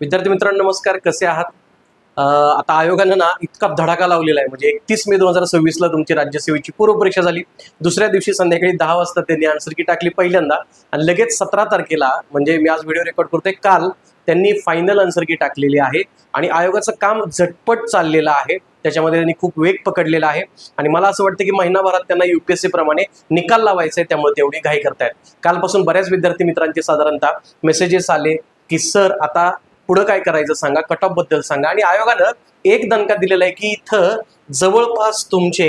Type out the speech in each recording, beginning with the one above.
विद्यार्थी मित्रांनो नमस्कार, कसे आहात? आता आयोगानं ना इतका धडाका लावलेला आहे. म्हणजे 31 मे 2026ला तुमची राज्यसेवेची पूर्वपरीक्षा झाली. दुसऱ्या दिवशी संध्याकाळी 10 वाजता त्यांनी आन्सर की टाकली पहिल्यांदा, आणि लगेच 17 तारखेला म्हणजे मी आज व्हिडिओ रेकॉर्ड करतोय, काल त्यांनी फायनल आन्सर की टाकलेली आहे. आणि आयोगाचं काम झटपट चाललेलं आहे. त्याच्यामध्ये त्यांनी खूप वेग पकडलेला आहे. आणि मला असं वाटतं की महिनाभरात त्यांना UPSC प्रमाणे निकाल लावायचा आहे, त्यामुळे तेवढी घाई करतायत. कालपासून बऱ्याच विद्यार्थी मित्रांचे साधारणतः मेसेजेस आले की सर आता पुढे काय करायचं सांगा, कट ऑफ बद्दल सांगा. आणि आयोगानं एक दणका दिलेला आहे की इथं जवळपास तुमचे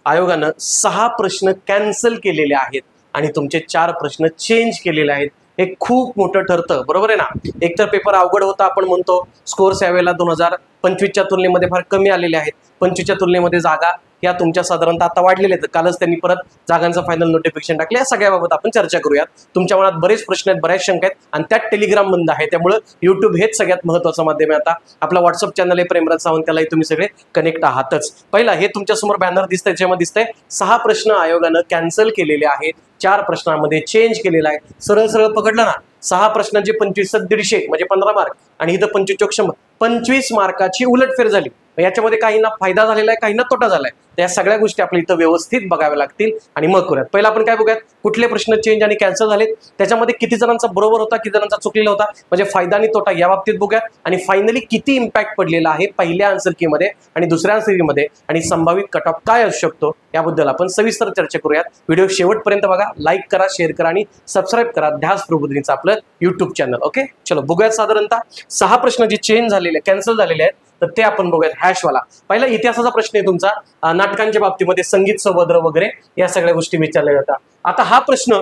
आयोगानं 6 प्रश्न कॅन्सल केलेले आहेत आणि तुमचे 4 प्रश्न चेंज केलेले आहेत. हे खूप मोठं ठरतं, बरोबर आहे ना? एकतर पेपर अवघड होता, आपण म्हणतो स्कोर्स यावेळेला 2025च्या तुलनेमध्ये फार कमी आलेले आहेत. 25च्या तुलनेमध्ये जागा या तुमच्या साधारणतः आता वाढलेल्या आहेत. कालच त्यांनी परत जागांचं फायनल नोटिफिकेशन टाकले. या सगळ्याबाबत आपण चर्चा करूयात. तुमच्या मनात बरेच प्रश्न आहेत, बऱ्याच शंका आहेत, आणि त्यात टेलिग्राम बंद आहे. त्यामुळे युट्यूब हेच सगळ्यात महत्त्वाचं माध्यम आहे. आता आपला व्हॉट्सअप चॅनल आहे प्रेमराज सावंत, त्यालाही तुम्ही सगळे कनेक्ट आहातच. पहिला हे तुमच्यासमोर बॅनर दिसतंय, त्याच्यामध्ये दिसतंय 6 प्रश्न आयोगानं कॅन्सल केलेले आहेत, 4 प्रश्नांमध्ये चेंज केलेला आहे. सरळ सरळ पकडलं ना, 6 प्रश्नांचे 25 150 म्हणजे 15 मार्क, आणि इथं 25 100 25 मार्काची उलटफेर झाली. याच्यामध्ये काहींना फायदा झालेला आहे, काहींना तोटा झालाय. त्या सगळ्या गोष्टी आपल्या इथं व्यवस्थित बघाव्या लागतील आणि मग करूयात. पहिला आपण काय बघूयात, कुठले प्रश्न चेंज आणि कॅन्सल झालेत, त्याच्यामध्ये किती जणांचा बरोबर होता, किती जणांचा चुकलेला होता, म्हणजे फायदा आणि तोटा या बाबतीत बघूयात. आणि फायनली किती इम्पॅक्ट पडलेला आहे पहिल्या आन्सर की मध्ये आणि दुसऱ्या आन्सर की मध्ये, आणि संभावित कट ऑफ काय असू शकतो याबद्दल आपण सविस्तर चर्चा करूयात. व्हिडिओ शेवटपर्यंत बघा, लाईक करा, शेअर करा आणि सबस्क्राईब करा ध्यास प्रबोधिनीचं आपलं युट्यूब चॅनल. ओके, चलो बघूयात. साधारणतः 6 प्रश्न जे चेंज झालेले, कॅन्सल झालेले आहेत, तर ते आपण बघूयात. हॅशवाला पहिला इतिहासाचा प्रश्न आहे तुमचा. नाटकांच्या बाबतीमध्ये संगीत सवद्र वगैरे या सगळ्या गोष्टी विचारल्या जातात. आता हा प्रश्न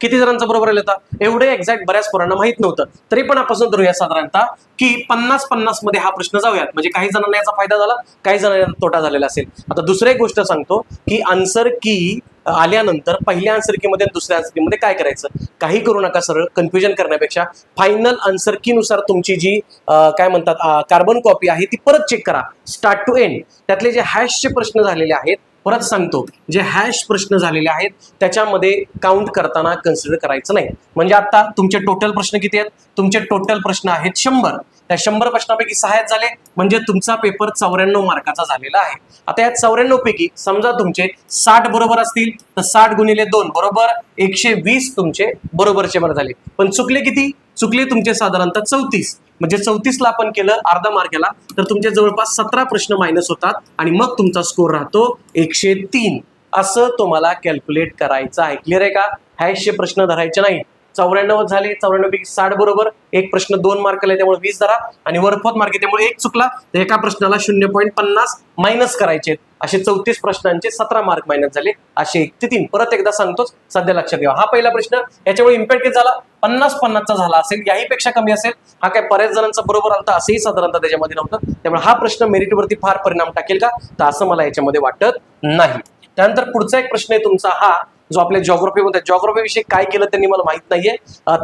किती जणांचा बरोबर आला होता एवढे एक्झॅक्ट बऱ्याच पोरांना माहित नव्हतं. तरी पण आपण धरूया साधारणतः की 50-50 मध्ये हा प्रश्न जाऊयात. म्हणजे काही जणांना याचा फायदा झाला, काही जणांना तोटा झालेला असेल. आता दुसरी एक गोष्ट सांगतो की आन्सर की आल्यानंतर पहिल्या आन्सर की मध्ये दुसऱ्या आन्सर की मध्ये काय करायचं, काही करू नका. सरळ कन्फ्युजन करण्यापेक्षा फायनल आन्सर की नुसार तुमची जी काय म्हणतात कार्बन कॉपी आहे ती परत चेक करा, स्टार्ट टू एंड. त्यातले जे हॅशचे प्रश्न झालेले आहेत, परत सांगतो, जे हॅश प्रश्न झालेले आहेत त्याच्यामध्ये काउंट करताना कन्सिडर करायचं नाही. म्हणजे आता तुमचे टोटल प्रश्न किती आहेत, तुमचे टोटल प्रश्न आहेत 100. त्या 100 प्रश्नापैकी 6 झाले, म्हणजे तुमचा पेपर 94 मार्काचा झालेला आहे. आता या 94 पैकी समजा तुमचे 60 बरोबर असतील तर 60 गुणिले 2 बरोबर 120 तुमचे बरोबरचे बरं झाले. पण चुकले किती, चुकले तुमचे साधारणतः 34. म्हणजे 34ला आपण केलं अर्धा मार्काला तर तुमचे जवळपास 17 प्रश्न मायनस होतात आणि मग तुमचा स्कोर राहतो 103. असं तुम्हाला कॅल्क्युलेट करायचं आहे. क्लिअर आहे का? हॅशचे प्रश्न धरायचे नाही. 94 झाले, 94 पैकी 60 बरोबर, एक प्रश्न 2 मार्कला त्यामुळे 20 धरा, आणि वरफोर्थ मार्क त्यामुळे एक चुकला तर एका प्रश्नाला 0.50 मायनस करायचे. असे 34 प्रश्नांचे 17 मार्क मायनस झाले, असे 1 ते 3. परत एकदा सांगतोच, सध्या लक्षात ठेवा. हा पहिला प्रश्न, याच्यामुळे इम्पॅक्ट किती झाला, 50-50चा झाला असेल, याही पेक्षा कमी असेल. हा काय बऱ्याच जणांचा बरोबर आलता असंही साधारणतः त्याच्यामध्ये नव्हतं. त्यामुळे हा प्रश्न मेरिटवरती फार परिणाम टाकेल का, तर असं मला याच्यामध्ये वाटत नाही. त्यानंतर पुढचा एक प्रश्न आहे तुमचा हा, जो आपल्या जॉग्राफीमध्ये, जॉग्राफी विषयी काय केलं त्यांनी मला माहित नाहीये.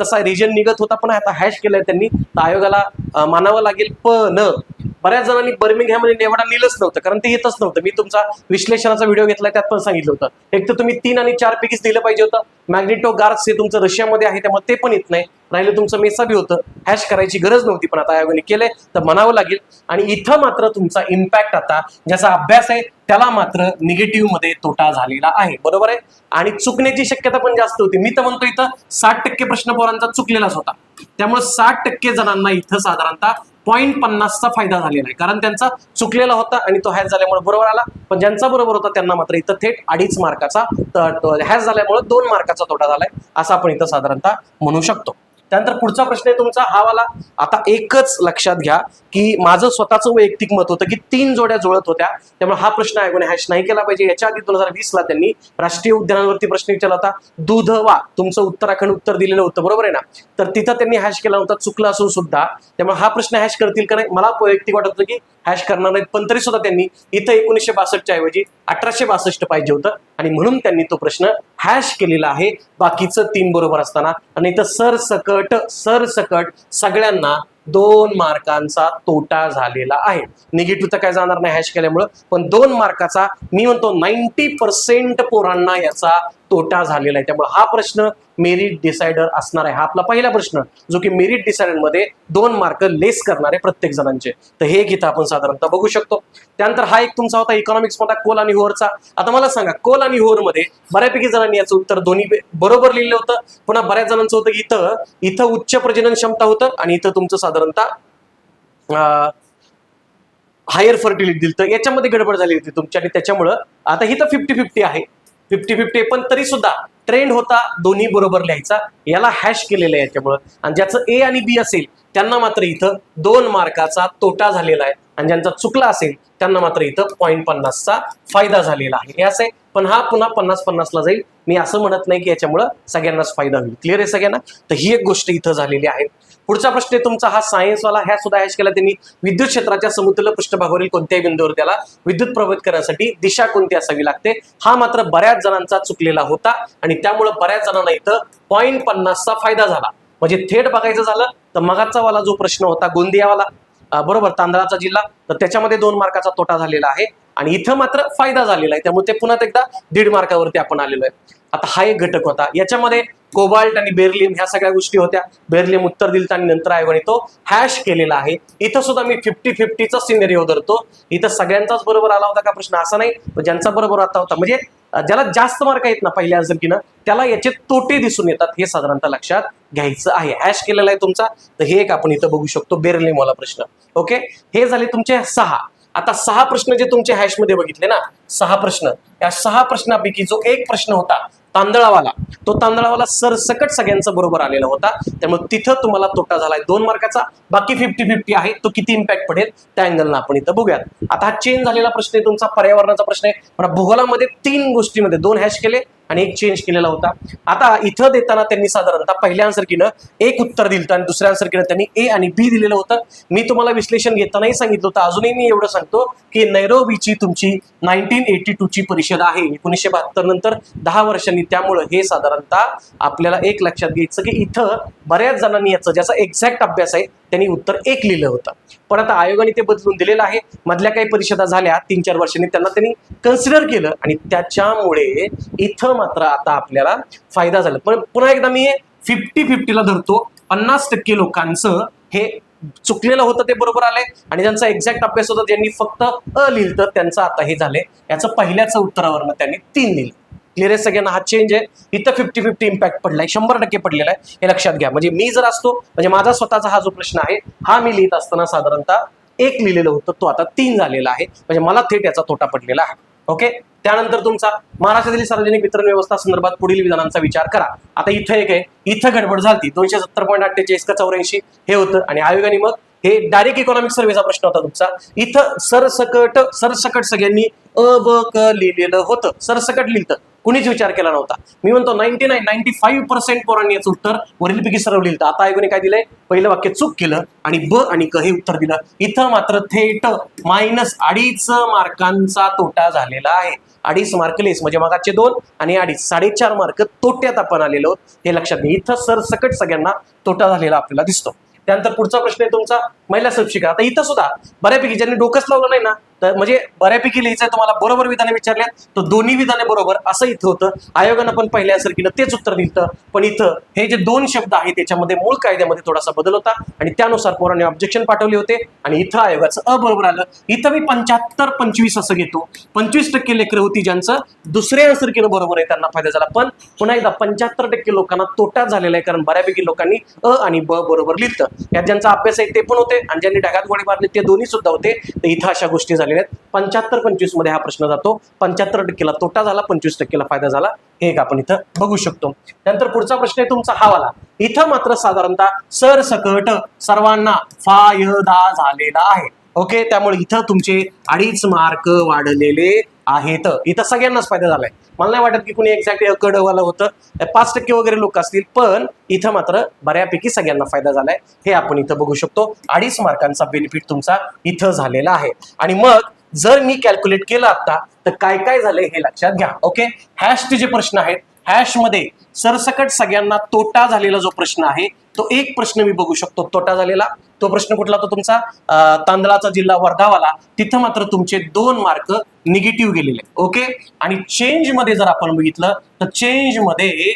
तसा रिजन निघत होता, पण आता हॅश केलाय त्यांनी, तर आयोगाला मानावं लागेल. पण बऱ्याच जणांनी बर्मिंगहॅम मध्ये नेवाडा लिहिलंच नव्हतं, कारण ते येतच नव्हतं. मी तुमचा विश्लेषणाचा व्हिडिओ घेतलाय, त्यात पण सांगितलं होतं. एक तर तुम्ही 3 आणि 4 पैकीच दिलं पाहिजे होतं. मॅग्नेटो गार्स हे तुमचं रशियामध्ये आहे, त्यामुळे ते पण येत नाही. राहिलं तुमचं मेसा बी होतं, हॅश करायची गरज नव्हती, पण आता आयोगाने केलंय तर म्हणावं लागेल. आणि इथं मात्र तुमचा इम्पॅक्ट, आता ज्याचा अभ्यास आहे त्याला मात्र निगेटिव्ह मध्ये तोटा झालेला आहे, बरोबर आहे. आणि चुकण्याची शक्यता पण जास्त होती. मी तर म्हणतो इथं 60% प्रश्न पोरांचा चुकलेलाच होता. त्यामुळे 60% जणांना इथं साधारणतः 0.50चा फायदा झालेला आहे, कारण त्यांचा चुकलेला होता आणि तो हॅश झाल्यामुळे बरोबर आला. पण ज्यांचा बरोबर होता त्यांना मात्र इथं थेट 2.5 मार्काचा, हॅश झाल्यामुळे 2 मार्काचा तोटा झालाय, असं आपण इथं साधारणतः म्हणू शकतो. त्यानंतर पुढचा प्रश्न आहे तुमचा हा वाला. आता एकच लक्षात घ्या की माझं स्वतःचं वैयक्तिक मत होतं की 3 जोड्या जुळत होत्या, त्यामुळे हा प्रश्न आयोगाने हॅश नाही केला पाहिजे. याच्या आधी 2020ला त्यांनी राष्ट्रीय उद्यानांवरती प्रश्न विचारला होता, दूधवा, तुमचं उत्तराखंड उत्तर दिलेलं होतं, बरोबर आहे ना, तर तिथं त्यांनी हॅश केला होता, चुकला असून सुद्धा. त्यामुळे हा प्रश्न हॅश करतील का नाही, मला वैयक्तिक वाटत होतं की हॅश करणार नाहीत, पण तरी सुद्धा त्यांनी इथं 1962च्या ऐवजी 1862 पाहिजे होतं, आणि म्हणून त्यांनी तो प्रश्न हॅश केलेला आहे, बाकीचं 3 बरोबर असताना. आणि इथं सरसकट सगळ्यांना 2 मार्कांचा तोटा झालेला आहे. निगेटिव्ह तर काय जाणार नाही हॅश केल्यामुळं, पण 2 मार्काचा, मी म्हणतो 90% पोरांना याचा तोटा झालेला आहे. त्यामुळे हा प्रश्न मेरिट डिसाइडर असणार आहे. हा आपला पहिला प्रश्न जो की मेरिट डिसाइडर मध्ये 2 मार्क लेस करणारे प्रत्येक जणांचे. तर हे एक इथं आपण साधारणतः बघू शकतो. त्यानंतर हा एक तुमचा होता इकॉनॉमिक्स मध्ये कोल आणि होरचा. आता मला सांगा कोल आणि होर मध्ये बऱ्यापैकी जणांनी याचं उत्तर दोन्ही बरोबर लिहिलं होतं. पुन्हा बऱ्याच जणांचं होतं की इथं उच्च प्रजनन क्षमता होतं आणि इथं तुमचं साधारणतः हायर फर्टिलिटी दिलं. तर याच्यामध्ये गडबड झाली होती तुमची आणि त्याच्यामुळं आता ही तर 50-50 आहे. 50-50 पण तरी सुद्धा ट्रेंड होता दोन्ही बरोबर लिहायचा. याला हॅश केलेलं आहे याच्यामुळं. आणि ज्याचं ए आणि बी असेल त्यांना मात्र इथं 2 मार्काचा तोटा झालेला आहे आणि ज्यांचा चुकला असेल त्यांना मात्र इथं 0.50चा फायदा झालेला आहे. हे असं आहे. पण हा पुन्हा 50-50 ला जाईल. मी असं म्हणत नाही की याच्यामुळं सगळ्यांनाच फायदा होईल. क्लिअर आहे सगळ्यांना. तर ही एक गोष्ट इथं झालेली आहे. पुढचा प्रश्न आहे तुमचा हा सायन्सवाला. ह्या सुद्धा हॅश केला त्यांनी. विद्युत क्षेत्राच्या समतुल्य पृष्ठभागावरील कोणत्याही बिंदूवर त्याला विद्युत प्रभावित करण्यासाठी दिशा कोणती असावी लागते. हा मात्र बऱ्याच जणांचा चुकलेला होता आणि त्यामुळे बऱ्याच जणांना इथं 0.50चा फायदा झाला. म्हणजे थेट बघायचं झालं तर मगाचा वाला जो प्रश्न होता गोंदियावाला बरोबर तांदळाचा जिल्हा, तर त्याच्यामध्ये 2 मार्काचा तोटा झालेला आहे आणि इथं मात्र फायदा झालेला आहे. त्यामुळे ते पुन्हा एकदा 1.5 मार्कावरती आपण आलेलो आहे. आता हा एक घटक होता. याच्यामध्ये कोबाल्ट आणि बेरिलियम ह्या सगळ्या गोष्टी होत्या. बेरिलियम उत्तर दिलं आणि नंतर आयोगाने तो हॅश केलेला आहे. इथं सुद्धा मी 50-50चा सिनेरिओ धरतो. इथं सगळ्यांचाच बरोबर आला होता का प्रश्न असा नाही, ज्यांचा बरोबर आता होता म्हणजे ज्याला जास्त मार्क आहेत ना पहिल्या आन्सर की ना त्याला याचे तोटे दिसून येतात. हे साधारणतः लक्षात घ्यायचं आहे. हॅश केलेला आहे तुमचा. तर हे एक आपण इथं बघू शकतो बेरिलियम वाला प्रश्न. ओके, हे झाले तुमचे 6. आता 6 प्रश्न जे तुमचे हॅश मध्ये बघितले ना 6 प्रश्न, या 6 प्रश्नापैकी जो एक प्रश्न होता तांदळावाला, तो तांदळावाला सरसकट सगळ्यांचा बरोबर आलेला होता. त्यामुळे तिथं तुम्हाला तोटा झालाय 2 मार्काचा. बाकी 50-50 आहे. तो किती इम्पॅक्ट पडेल त्या अँगलनं आपण इथं बघूयात. आता हा चेंज झालेला प्रश्न आहे तुमचा पर्यावरणाचा प्रश्न आहे. पण भूगोलामध्ये 3 गोष्टीमध्ये 2 हॅश केले आणि एक चेंज केलेला होता. आता इथं देताना त्यांनी साधारणतः पहिल्या आन्सर कीनं एक उत्तर दिलं आणि दुसऱ्या आन्सर कीनं त्यांनी ए आणि बी दिलेलं होतं. मी तुम्हाला विश्लेषण घेतानाही सांगितलं होतं. अजूनही मी एवढं सांगतो की नैरोबीची तुमची 1982 ची परिषद आहे 1972 नंतर 10 वर्षांनी. त्यामुळे हे साधारणतः आपल्याला एक लक्षात घ्यायचं की इथं बऱ्याच जणांनी याचं ज्याचा एक्झॅक्ट अभ्यास आहे त्यांनी उत्तर एक लिहिलं होतं. पण आता आयोगाने ते बदलून दिलेलं आहे. मधल्या काही परिषदा झाल्या 3-4 वर्षांनी त्यांना त्यांनी कन्सिडर केलं आणि त्याच्यामुळे इथं मात्र आता आपल्याला फायदा झाला. पण पुन्हा एकदा मी 50-50ला धरतो. 50% लोकांचं हे चुकलेलं होतं ते बरोबर आलंय आणि ज्यांचा एक्झॅक्ट अभ्यास होता ज्यांनी फक्त लिहिलं तर त्यांचं आता हे झालंय. याचं पहिल्याच उत्तरावरनं त्यांनी 3 दिलं. क्लिअर आहे सगळ्यांना. हा चेंज आहे. इथं 50-50 इम्पॅक्ट पडलाय 100% पडलेला आहे. हे लक्षात घ्या. म्हणजे मी जर असतो म्हणजे माझा स्वतःचा हा जो प्रश्न आहे हा मी लिहित असताना साधारणतः 1 लिहिलेलं होतं, तो आता 3 झालेला आहे. म्हणजे मला थेट याचा तोटा पडलेला आहे. ओके, त्यानंतर तुमचा महाराष्ट्रातील सार्वजनिक वितरण व्यवस्था संदर्भात पुढील विधानांचा विचार करा. आता इथं एक आहे. इथं गडबड झाली 270.48 का 84 हे होतं आणि आयोगाने मग हे डायरेक्ट इकॉनॉमिक सर्वेचा प्रश्न होता तुमचा. इथं सरसकट सगळ्यांनी अ ब क लिहिलेलं होतं. सरसकट लिहिलं कुणीच विचार केला नव्हता. मी म्हणतो 95% पोरांनी याचं उत्तर वरीलपैकी सर्व लिहिलं. आता आयोगाने काय दिलंय, पहिलं वाक्य चूक केलं आणि ब आणि क हे उत्तर दिलं. इथं मात्र थेट -2.5 मार्कांचा तोटा झालेला आहे. 2.5 मार्क लेस म्हणजे मागाचे 2 आणि 2.5 4.5 मार्क तोट्यात आपण आलेलो हे लक्षात घ्या. इथं सरसकट सगळ्यांना तोटा झालेला आपल्याला दिसतो. त्यानंतर पुढचा प्रश्न आहे तुमचा महिला शिक्षिका. आता इथं सुद्धा बऱ्यापैकी ज्यांनी डोकंच लावलं नाही ना तर म्हणजे बऱ्यापैकी लिहायचंय तुम्हाला. बरोबर विधाने विचारल्या तर दोन्ही विधाने बरोबर असं इथं होतं. आयोगानं पण पहिल्या सारखीनं तेच उत्तर दिलं. पण इथं हे जे 2 शब्द आहेत त्याच्यामध्ये मूळ कायद्यामध्ये थोडासा बदल होता आणि त्यानुसार पोरांनी ऑब्जेक्शन पाठवले होते आणि इथं आयोगाचं बरोबर आलं. इथं मी 75-25 असं घेतो. 25% लेकरं होती ज्यांचं दुसऱ्या आन्सरकीनं बरोबर आहे त्यांना फायदा झाला. पण पुन्हा एकदा 75% लोकांना तोटा झालेला आहे कारण बऱ्यापैकी लोकांनी आणि ब बरोबर लिहिलं. यात ज्यांचा अभ्यास आहे ते पण होते आणि ज्यांनी ढगात गोळी मारली ते दोन्ही सुद्धा होते. तर इथं अशा गोष्टी झालेल्या आहेत. 75-25 मध्ये हा प्रश्न जातो. 75%ला तोटा झाला, 25%ला फायदा झाला. हे एक आपण इथं बघू शकतो. त्यानंतर पुढचा प्रश्न आहे तुमचा हा वाला. इथं मात्र साधारणतः सरसकट सर्वांना फायदा झालेला आहे. ओके, त्यामुळे इथं तुमचे 2.5 मार्क वाढलेले आहेत. इथं सगळ्यांनाच फायदा झालाय. मला नाही वाटत की कुणी एक्झॅक्ट कडवाला होतं. 5% वगैरे लोक असतील पण इथं मात्र बऱ्यापैकी सगळ्यांना फायदा झालाय. हे आपण इथं बघू शकतो. 2.5 मार्कांचा बेनिफिट तुमचा इथं झालेला आहे. आणि मग जर मी कॅल्क्युलेट केलं आता तर काय काय झालंय हे लक्षात घ्या. ओके, हॅशचे जे प्रश्न आहेत हॅश मध्ये सरसकट सगळ्यांना तोटा झालेला जो प्रश्न आहे तो एक प्रश्न मी बघू शकतो तोटा झालेला. तो प्रश्न कुठला? तो तुमचा तांदळाचा जिल्हा वर्धावाला. तिथं मात्र तुमचे 2 मार्क निगेटिव्ह गेलेले. ओके. आणि चेंज मध्ये जर आपण बघितलं तर चेंज मध्ये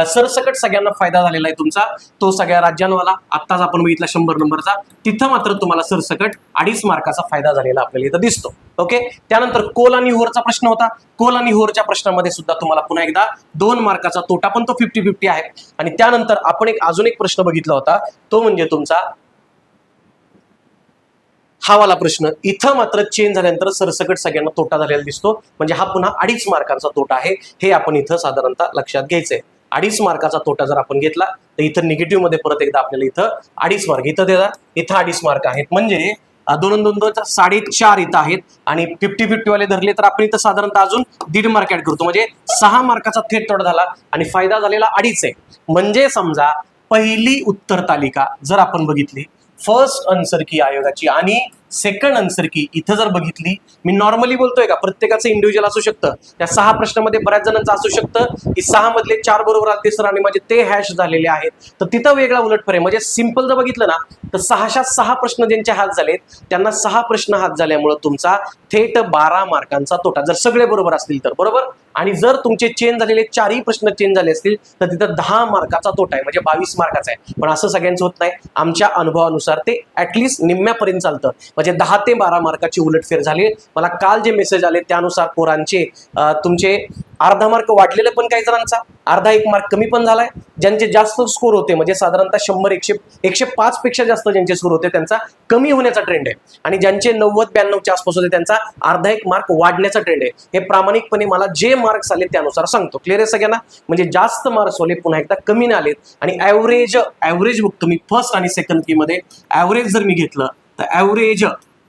सरसकट सगळ्यांना फायदा झालेला आहे तुमचा, तो सगळ्या राज्यांवाला. आत्ताच आपण बघितला 100 नंबरचा. तिथं मात्र तुम्हाला सरसकट 2.5 मार्काचा फायदा झालेला आपल्याला इथं दिसतो. ओके. त्यानंतर कोल आणि होरचा प्रश्न होता. कोल आणि होरच्या प्रश्नामध्ये सुद्धा तुम्हाला पुन्हा एकदा 2 मार्काचा तोटा, पण तो 50-50 आहे. आणि त्यानंतर आपण अजून एक प्रश्न बघितला होता, तो म्हणजे तुमचा हा वाला प्रश्न. इथं मात्र चेंज झाल्यानंतर सरसकट सगळ्यांना तोटा झालेला दिसतो, म्हणजे हा पुन्हा 2.5 मार्कांचा तोटा आहे. हे आपण इथं साधारणतः लक्षात घ्यायचंय. 2.5 मार्काचा तोटा जर आपण घेतला तर इथं निगेटिव्ह मध्ये परत एकदा आपल्याला इथं 2.5 मार्क, इथं 2.5 मार्क आहेत. म्हणजे 2-2 4.5 इथं आहेत. आणि 50-50 वाले धरले तर आपण इथं साधारणतः अजून 1.5 मार्क ऍड करतो, म्हणजे 6 मार्काचा थेट तोटा झाला आणि फायदा झालेला 2.5 आहे. म्हणजे समजा पहिली उत्तर तालिका जर आपण बघितली, फर्स्ट आन्सर की आयोगाची आणि सेकंड आन्सर की इथं जर बघितली, मी नॉर्मली बोलतोय का, प्रत्येकाचं इंडिव्हिज्युअल असू शकतं. त्या 6 प्रश्नामध्ये बऱ्याच जणांचं असू शकतं की 6 मधले 4 बरोबर आले सर आणि माझे ते हॅश झालेले आहेत, तर तिथं वेगळा उलटफेर आहे. म्हणजे सिंपल जर बघितलं ना तर 6 प्रश्न ज्यांचे हात झालेत त्यांना 6 प्रश्न हात झाल्यामुळे तुमचा थेट 12 मार्कांचा तोटा, जर सगळे बरोबर असतील तर. बरोबर. आणि जर तुमचे चेंज झालेले 4ही प्रश्न चेंज झाले असतील तर तिथं 10 मार्काचा तोटा आहे, म्हणजे 22 मार्काचा आहे. पण असं सगळ्यांचं होत नाही. आमच्या अनुभवानुसार ते ऍटलिस्ट निम्म्यापर्यंत चालतं, म्हणजे 10 ते 12 मार्काची उलटफेर झाली. मला काल जे मेसेज आले त्यानुसार पोरांचे तुमचे अर्धा मार्क वाढलेले, पण काही जणांचा अर्धा 1 मार्क कमी पण झालाय. ज्यांचे जास्त स्कोर होते, म्हणजे साधारणतः 100-105 पेक्षा जास्त ज्यांचे स्कोर होते त्यांचा कमी होण्याचा ट्रेंड आहे. आणि ज्यांचे 90-92च्या आसपास होते त्यांचा अर्धा 1 मार्क वाढण्याचा ट्रेंड आहे. हे प्रामाणिकपणे मला जे मार्क्स आले त्यानुसार सांगतो. क्लिअर आहे सगळ्यांना? म्हणजे जास्त मार्क्स वाले पुन्हा एकदा कमी नाही आलेत. आणि ऍव्हरेज बघतो मी फर्स्ट आणि सेकंड की मध्ये. ऍव्हरेज जर मी घेतलं तर ऍव्हरेज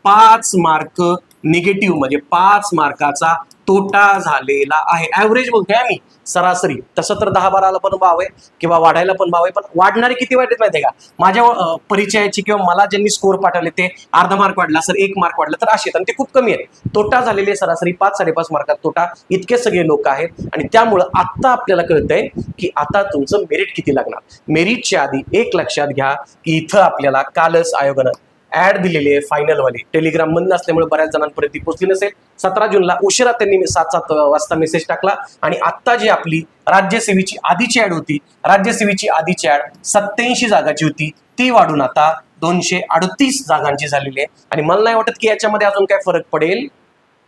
5 मार्क निगेटिव्ह, म्हणजे 5 मार्काचा तोटा झालेला आहे. ऍव्हरेज बोलतोय आम्ही, सरासरी. तसं तर 10-12ला पण भाव आहे किंवा वाढायला पण भाव आहे, पण वाढणारे किती वाटत माहितीये का? माझ्या परिचयाची किंवा मला ज्यांनी स्कोर पाठवले ते अर्धा मार्क वाढला सर, 1 मार्क वाढला, तर असे, आणि ते खूप कमी आहे. तोटा झालेले सरासरी 5-5.5 मार्कात तोटा, इतके सगळे लोक आहेत. आणि त्यामुळं आता आपल्याला कळतंय की आता तुमचं मेरिट किती लागणार. मेरिटच्या आधी एक लक्षात घ्या की इथं आपल्याला कालच आयोगानं ऍड दिलेली आहे फायनल वाली. टेलिग्राम बंद असल्यामुळे बऱ्याच जणांपर्यंत ती पोहोचली नसेल. 17 जूनला उशिरा त्यांनी 7 वाजता मेसेज टाकला. आणि आता जी आपली राज्यसेवेची आधीची ऍड होती, राज्यसेवेची आधीची ऍड 87 जागाची होती, ती वाढून आता 238 जागांची झालेली आहे. आणि मला नाही वाटत की याच्यामध्ये अजून काय फरक पडेल.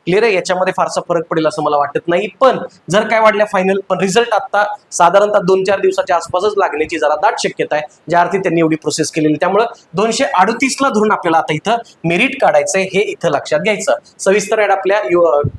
क्लिअर आहे? याच्यामध्ये फारसा फरक पडेल असं मला वाटत नाही. पण जर काय वाढल्या फायनल, पण रिझल्ट आता साधारणतः 2-4 दिवसाच्या आसपासच लागण्याची जरा दाट शक्यता आहे, ज्या अर्थी त्यांनी एवढी प्रोसेस केलेली. त्यामुळे 238ला धरून आपल्याला आता इथं मेरिट काढायचंय, हे इथं लक्षात घ्यायचं. सविस्तर ऍड आपल्या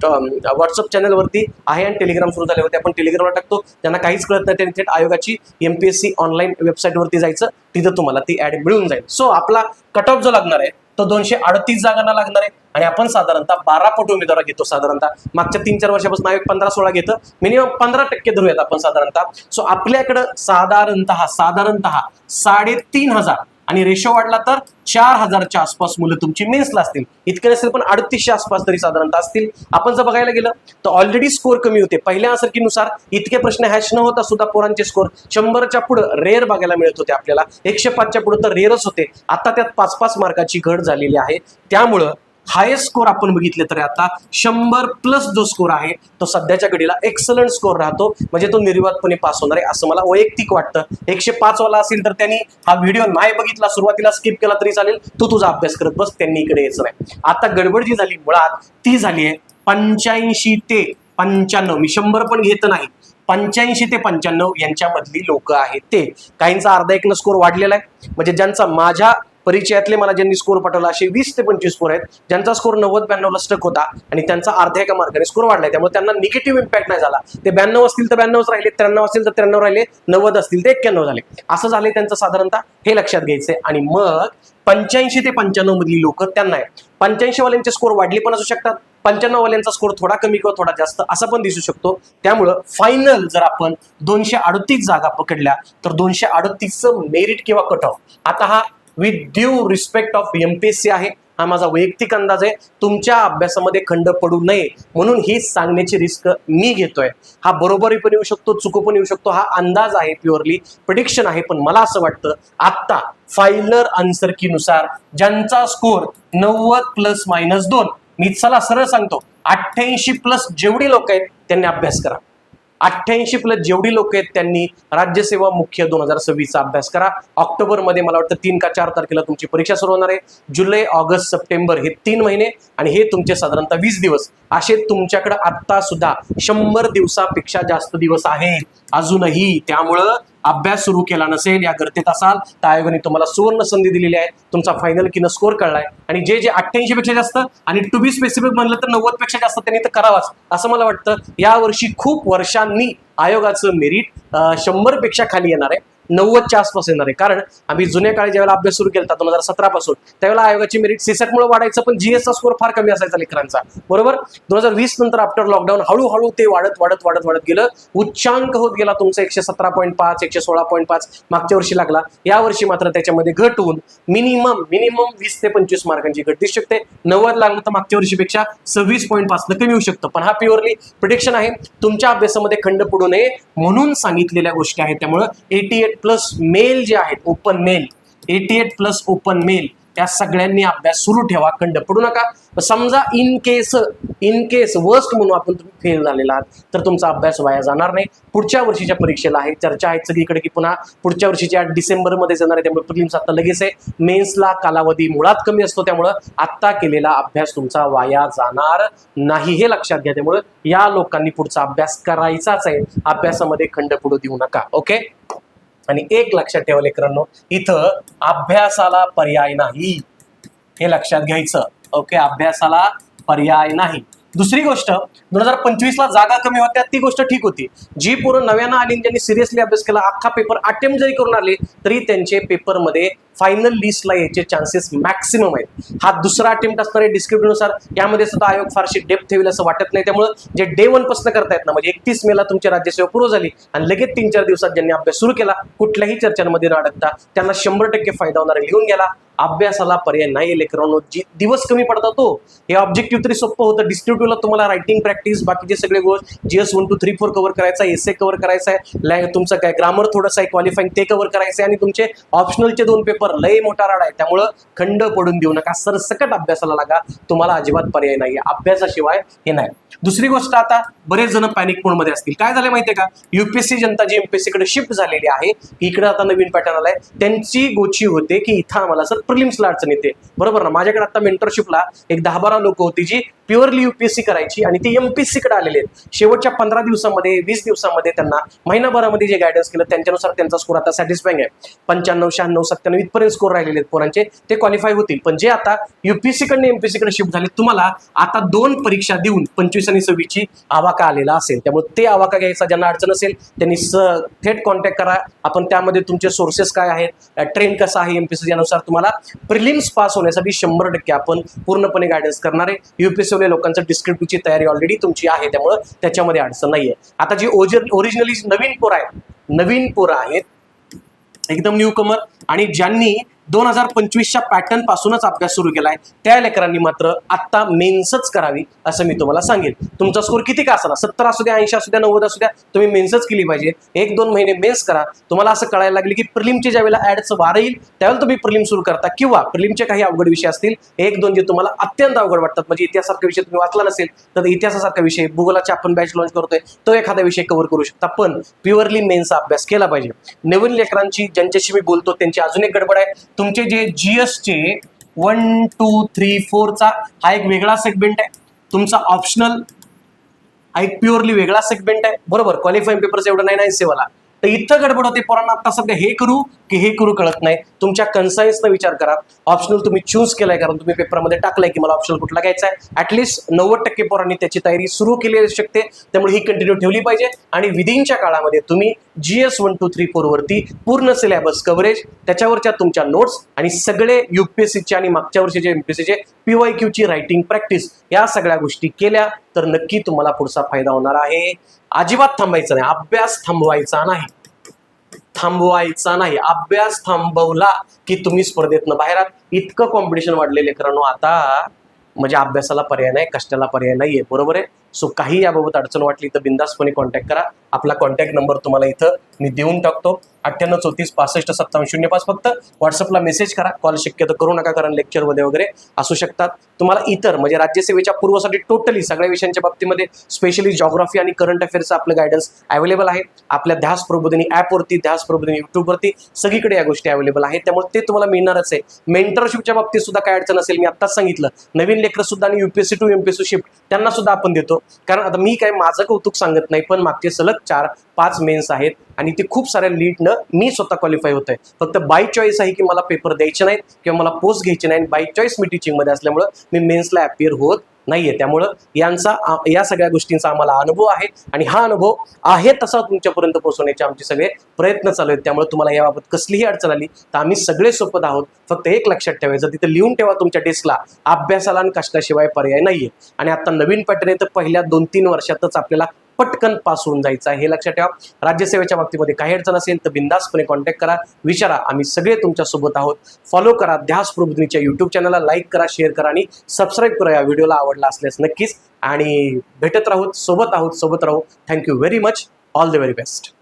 व्हॉट्सअप चॅनलवरती आहे आणि टेलिग्राम सुरू झाले होते, आपण टेलिग्रामला टाकतो. त्यांना काहीच कळत नाही त्यांनी थेट आयोगाची MPSC ऑनलाईन वेबसाईटवरती जायचं, तिथं तुम्हाला ती ऍड मिळून जाईल. सो आपला कट ऑफ जो लागणार आहे तो 238 जागांना लागणार आहे. आणि आपण साधारणतः 12 पट उमेदवार घेतो. साधारणतः मागच्या 3-4 वर्षापासून आयोग 15-16 घेतं, मिनिमम 15% धरूयात आपण साधारणतः. सो आपल्याकडं साधारणतः 3,500 आणि रेशो वाढला तर 4,000च्या आसपास मुलं तुमची मेन्सला असतील. इतके नसेल पण 3800 आसपास तरी साधारणतः असतील. आपण जर बघायला गेलं तर ऑलरेडी स्कोर कमी होते. पहिल्या आन्सरकीनुसार इतके प्रश्न हॅश न होता सुद्धा पोरांचे स्कोर 100च्या पुढे रेअर बघायला मिळत होते आपल्याला. 105च्या पुढे तर रेअरच होते. आता त्यात 5-5 मार्काची घट झालेली आहे. त्यामुळं हायेस्ट स्कोर आपण बघितले तर आता 100+ जो स्कोर आहे तो सध्याच्या घडीला एक्सलंट स्कोर राहतो, म्हणजे तो निर्वाधपणे पास होणार आहे असं मला वैयक्तिक वाटतं. 105 वाला असेल तर त्यांनी हा व्हिडिओ नाही बघितला, सुरुवातीला स्किप केला तरी चालेल, तू तुझा अभ्यास करत बस, त्यांनी इकडे यायचं नाही. आता गडबड जी झाली मुळात ती झाली आहे 85 ते 95. मी 100 पण घेत नाही, 85 ते 95 यांच्यामधली लोक आहेत. ते काहींचा अर्धा 1 स्कोर वाढलेला आहे, म्हणजे ज्यांचा माझ्या परिचयातले मला ज्यांनी स्कोर पाठवला असे 20 ते 25 स्कोर आहेत, ज्यांचा स्कोर 90-92ला स्टक होता आणि त्यांचा अर्ध्या 1 मार्काने स्कोर वाढलाय. त्यामुळे त्यांना निगेटिव्ह इम्पॅक्ट नाही झाला. ते 92 असतील तर 92च राहिले, 93 असतील तर 93 राहिले, 90 असतील तर 91 झाले. असं झालंय त्यांचं साधारणतः, हे लक्षात घ्यायचंय. आणि मग 85 ते 95 मधली लोक त्यांना आहे. 85 वाल्यांचे स्कोर वाढले पण असू शकतात, 95 वाल्यांचा स्कोर थोडा कमी किंवा थोडा जास्त असा पण दिसू शकतो. त्यामुळं फायनल जर आपण 238 जागा पकडल्या तर 238चं मेरिट किंवा कट ऑफ आता हा with due respect of MPSC आहे. हा माझा वैयक्तिक अंदाज आहे. तुमच्या अभ्यासामध्ये खंड पडू नये म्हणून ही सांगण्याची रिस्क मी घेतोय. हा बरोबरही पण येऊ शकतो, चुको पण येऊ शकतो, हा अंदाज आहे, प्युअरली प्रिडिक्शन आहे. पण मला असं वाटतं आत्ता फायनल आन्सर की नुसार ज्यांचा स्कोर 90 ± 2, मी चला सरळ सांगतो 88+ जेवढी लोक आहेत त्यांनी अभ्यास करा. 88+ जेवढी लोक आहेत त्यांनी राज्यसेवा मुख्य 2026चा अभ्यास करा. ऑक्टोबरमध्ये मला वाटतं 3 का 4 तारखेला तुमची परीक्षा सुरू होणार आहे. जुलै, ऑगस्ट, सप्टेंबर हे 3 महिने आणि हे तुमचे साधारणतः 20 दिवस असे तुमच्याकडे आत्ता सुद्धा 100 दिवसापेक्षा जास्त दिवस आहेत अजूनही. त्यामुळं अभ्यास सुरू केला नसेल, या गर्तेत असाल तर आयोगाने तुम्हाला सुवर्ण संधी दिलेली आहे. तुमचा फायनल किन स्कोर कळलाय आणि जे 88 पेक्षा जास्त आणि टू बी स्पेसिफिक म्हणलं तर 90 पेक्षा जास्त त्यांनी तर करावाच असं मला वाटतं. यावर्षी खूप वर्षांनी आयोगाचं मेरिट 100 पेक्षा खाली येणार आहे, 90च्या आसपास येणार आहे. कारण आम्ही जुन्या काळी ज्यावेळेला अभ्यास सुरू केला 2017 पासून त्यावेळेला आयोगाची मेरिट सीसॅटमुळे वाढायचं, पण जीएसचा स्कोर फार कमी असायचा लेकरांचा, बरोबर. 2020 नंतर आफ्टर लॉकडाऊन हळूहळू ते वाढत गेलं, उच्चांक होत गेला तुमचा 117.5, 116.5 मागच्या वर्षी लागला. या वर्षी मात्र त्याच्यामध्ये घट होऊन मिनिमम 20 ते 25 मार्कांची घट दिसू शकते. 90 लागलं तर मागच्या वर्षीपेक्षा 26.5 कमी होऊ शकतं. पण हा प्युअरली प्रिडिक्शन आहे, तुमच्या अभ्यासामध्ये खंड पडू नये म्हणून सांगितलेल्या गोष्टी आहेत. त्यामुळे 88+ मेल जे आहेत, ओपन मेल 88+ ओपन मेल त्या सगळ्यांनी अभ्यास सुरू ठेवा, खंड पडू नका. समजा इन केस वर्स्ट म्हणून आपण तुम्ही फेल झालेला आहात तर तुमचा अभ्यास वाया जाणार नाही. पुढच्या वर्षीच्या परीक्षेला आहे, चर्चा आहे सगळीकडे की पुन्हा पुढच्या वर्षीच्या डिसेंबरमध्ये जाणार आहे. त्यामुळे प्रिलिम्स आता लगेच आहे. मेन्सला कालावधी मुळात कमी असतो, त्यामुळं आत्ता केलेला अभ्यास तुमचा वाया जाणार नाही हे लक्षात घ्या. त्यामुळे या लोकांनी पुढचा अभ्यास करायचाच आहे, अभ्यासामध्ये खंड पडू देऊ नका. ओके. आणि एक लक्षात ठेवा लेकरांनो, इथं अभ्यासाला पर्याय नाही, हे लक्षात घ्यायचं. ओके, अभ्यासाला पर्याय नाही. दुसरी गोष्ट, 2025ला जागा कमी होत्या ती गोष्ट ठीक होती. जी पोरं नव्यानं आली ज्यांनी सिरियसली अभ्यास केला, अख्खा पेपर अटेम्प्ट जरी करून आले तरी त्यांचे पेपरमध्ये फायनल लिस्टला यायचे चान्सेस मॅक्सिमम आहेत. हा दुसरा अटेम्प्ट असणार आहे डिस्क्रिप्टिव्हनुसार. यामध्ये सुद्धा आयोग फारशी डेप्थ ठेवेल असं वाटत नाही. त्यामुळे जे डे 1 पासून करतायत ना, म्हणजे 31 मेला तुमची राज्यसेवा पूर्ण झाली आणि लगेच 3-4 दिवसात ज्यांनी अभ्यास सुरू केला कुठल्याही चर्चांमध्ये न अडकता त्यांना 100% फायदा होणार आहे. लिहून गेला, अभ्यासाला पर्याय नाही लेकरांनो. दिवस कमी पडतात तो हे ऑब्जेक्टिव्ह तरी सोपं होतं. डिस्क्रिप्टिव्हला तुम्हाला रायटिंग प्रॅक्टिस बाकीचे सगळे गोष्ट GS 1 2 3 4 कव्हर करायचा, एसे कव्हर करायचा आहे, तुमचं काय ग्रामर थोडंसं आहे क्वालिफाईंग ते कव्हर करायचं आहे आणि तुमचे ऑप्शनलचे 2 पेपर लय मोठा राडा आहे. त्यामुळं खंड पडून देऊ नका, सरसकट अभ्यासाला लागा, तुम्हाला अजिबात पर्याय नाही, अभ्यासाशिवाय हे नाही. दुसरी गोष्ट, आता बरेच जण पॅनिक मोडमध्ये असतील. काय झालं माहितीये का, UPSC जनता जी MPSC कडे शिफ्ट झालेली आहे, इकडे आता नवीन पॅटर्न आलाय, त्यांची गोची होते की इथं आम्हाला सर प्रिलिम्सला अडचण येते, बरोबर ना. माझ्याकडे आता मेंटरशिपला एक 10-12 लोक होती जी प्युअरली UPSC करायची आणि ती MPSC कडे आलेले आहेत. शेवटच्या 15 दिवसामध्ये 20 दिवसामध्ये त्यांना महिनाभरामध्ये जे गायडन्स केलं त्यांच्यानुसार त्यांचा स्कोर आता सॅटिस्फाईंग आहे. 95, 96, 97 इथपर्यंत स्कोर राहिलेले आहेत पोरांचे, ते क्वालिफाय होतील. पण जे आता UPSC कडे MPSC कडे शिफ्ट झाले, तुम्हाला आता 2 परीक्षा देऊन 25 आणि 26ची आवाका आलेला असेल. त्यामुळे ते आवाका घ्यायचा ज्यांना अडचण असेल त्यांनी थेट कॉन्टॅक्ट करा. आपण त्यामध्ये तुमचे सोर्सेस काय आहेत, ट्रेंड कसा आहे MPSC, यानुसार तुम्हाला प्रिलिम्स पास होण्यासाठी 100% आपण पूर्णपणे गायडन्स करणार आहे. UPSC लोकांचं डिस्क्रिप्टिव्हची तयारी ऑलरेडी तुमची आहे, त्यामुळे त्याच्यामध्ये अडचण नाहीये. आता जी ओरिजिनली नवीन पोरं आहेत एकदम न्यू कमर आणि ज्यांनी 2025च्या पॅटर्न पासूनच अभ्यास सुरू केलाय त्या लेकरांनी मात्र आता मेन्सच करावी असं मी तुम्हाला सांगेन. तुमचा स्कोर किती का असाला, 70 असू द्या, 80 असू द्या, 90 असू द्या, तुम्ही मेन्सच केली पाहिजे. 1-2 महिने मेन्स करा. तुम्हाला असं कळायला लागले की प्रिलिमचे ज्या वेळेला ऍडचं वार येईल त्यावेळेला तुम्ही प्रिलिम सुरू करता, किंवा प्रिलिमचे काही अवघड विषय असतील 1-2 जे तुम्हाला अत्यंत अवघड वाटतात, म्हणजे इतिहासासारखा विषय तुम्ही वाचला नसेल तर इतिहासासारखा विषय, भूगोलाचे आपण बॅच लॉन्च करतोय तो एखादा विषय कव्हर करू शकता. पण प्युअरली मेन्सचा अभ्यास केला पाहिजे. नवीन लेकरांची ज्यांच्याशी मी बोलतो त्यांची अजून एक गडबड आहे. तुमचे जे GS चे 1 2 3 4चा हा एक वेगळा सेगमेंट आहे, तुमचा ऑप्शनल हा एक प्युअरली वेगळा सेगमेंट आहे, बरोबर. क्वालिफाईंग पेपर्स एवढं नाही सेवाला, तर इथं गडबड होते पोरांना. आता सध्या हे करू की हे करू कळत नाही. तुमच्या कन्सायन्सचा विचार करा. ऑप्शनल तुम्ही चूज केलाय कारण तुम्ही पेपरमध्ये टाकलाय की मला ऑप्शनल कुठला घ्यायचा आहे. ऍटलीस्ट 90% पोरांनी त्याची तयारी सुरू केली असू शकते, त्यामुळे ही कंटिन्यू ठेवली पाहिजे. आणि विदिनच्या काळामध्ये तुम्ही GS 1 2 3 4 वरती पूर्ण सिलेबस कव्हरेज, त्याच्यावरच्या तुमच्या नोट्स आणि सगळे UPSCचे आणि मागच्या वर्षीचे MPSCचे PYQची रायटिंग प्रॅक्टिस, या सगळ्या गोष्टी केल्या तर नक्की तुम्हाला पुढचा फायदा होणार आहे. अजिबात थांबायचं नाही, अभ्यास थांबवायचा नाही. थांबवायचा नाही. अभ्यास थांबवला की तुम्ही स्पर्धेतनं बाहेर आहात. इतकं कॉम्पिटिशन वाढलेले लेकरांनो आता, म्हणजे अभ्यासाला पर्याय नाही, कष्टाला पर्याय नाहीये. बरोबर आहे. सो काही याबाबत अडचण वाटली तर बिंदासपणे कॉन्टॅक्ट करा. आपला कॉन्टॅक्ट नंबर तुम्हाला इथं मी देऊन टाकतो. 9834356505. फक्त व्हॉट्सअपला मेसेज करा. कॉल शक्यतो करू नका, कारण लेक्चरमध्ये वगैरे असू शकतात. तुम्हाला इतर म्हणजे राज्यसेवेच्या पूर्वसाठी टोटली सगळ्या विषयांच्या बाबतीमध्ये स्पेशली जॉग्राफी आणि करंट अफेअर्सचं आपलं गायडन्स अवेलेबल आहे. आपल्या ध्यास प्रबोधिनी ॲपवरती, ध्यास प्रबोधिनी युट्यूबवरती सगळीकडे या गोष्टी अवेलेबल आहेत. त्यामुळे ते तुम्हाला मिळणारच आहे. मेंटरशिपच्या बाबतीत सुद्धा काय अडचण असेल, मी आत्ताच सांगितलं, नवीन लेकर सुद्धा आणि UPSC टू MPSC शिफ्ट त्यांना सुद्धा आपण देतो. कारण आता मी काय माझं कौतुक सांगत नाही, पण मागचे सलग 4-5 मेन्स आहेत आणि ते खूप साऱ्या लीडनं मी स्वतः क्वालिफाय होत आहे. फक्त बाय चॉईस आहे की मला पेपर द्यायचे नाहीत किंवा मला पोस्ट घ्यायची नाही. बाय चॉईस मी टीचिंगमध्ये असल्यामुळं मी मेन्सला अपिअर होत नाहीये. त्यामुळं या सगळ्या गोष्टींचा आम्हाला अनुभव आहे आणि हा अनुभव आहे तसा तुमच्यापर्यंत पोहोचवण्याचे आमचे सगळे प्रयत्न चालू आहेत. त्यामुळे तुम्हाला याबाबत कसलीही अडचण आली तर आम्ही सगळे सोबत आहोत. फक्त एक लक्षात ठेवायचं, तिथे लिहून ठेवा तुमच्या डेस्कला, अभ्यासाला आणि कष्टाशिवाय पर्याय नाहीये. आणि आता नवीन पॅटर्न आहे तर पहिल्या 2-3 वर्षातच आपल्याला पटकन पास होऊन जायचं आहे, हे लक्षात ठेवा. राज्यसेवेच्या बाबतीमध्ये काही अडचण असेल तर बिंदासपणे कॉन्टॅक्ट करा, विचारा. आम्ही सगळे तुमच्या सोबत आहोत. फॉलो करा ध्यास प्रबोधिनीच्या युट्यूब चॅनलला, लाईक करा, शेअर करा आणि सबस्क्राईब करा. या व्हिडिओला आवडला असल्यास नक्कीच. आणि भेटत राहू, सोबत राहू. Thank you very much. All the very best.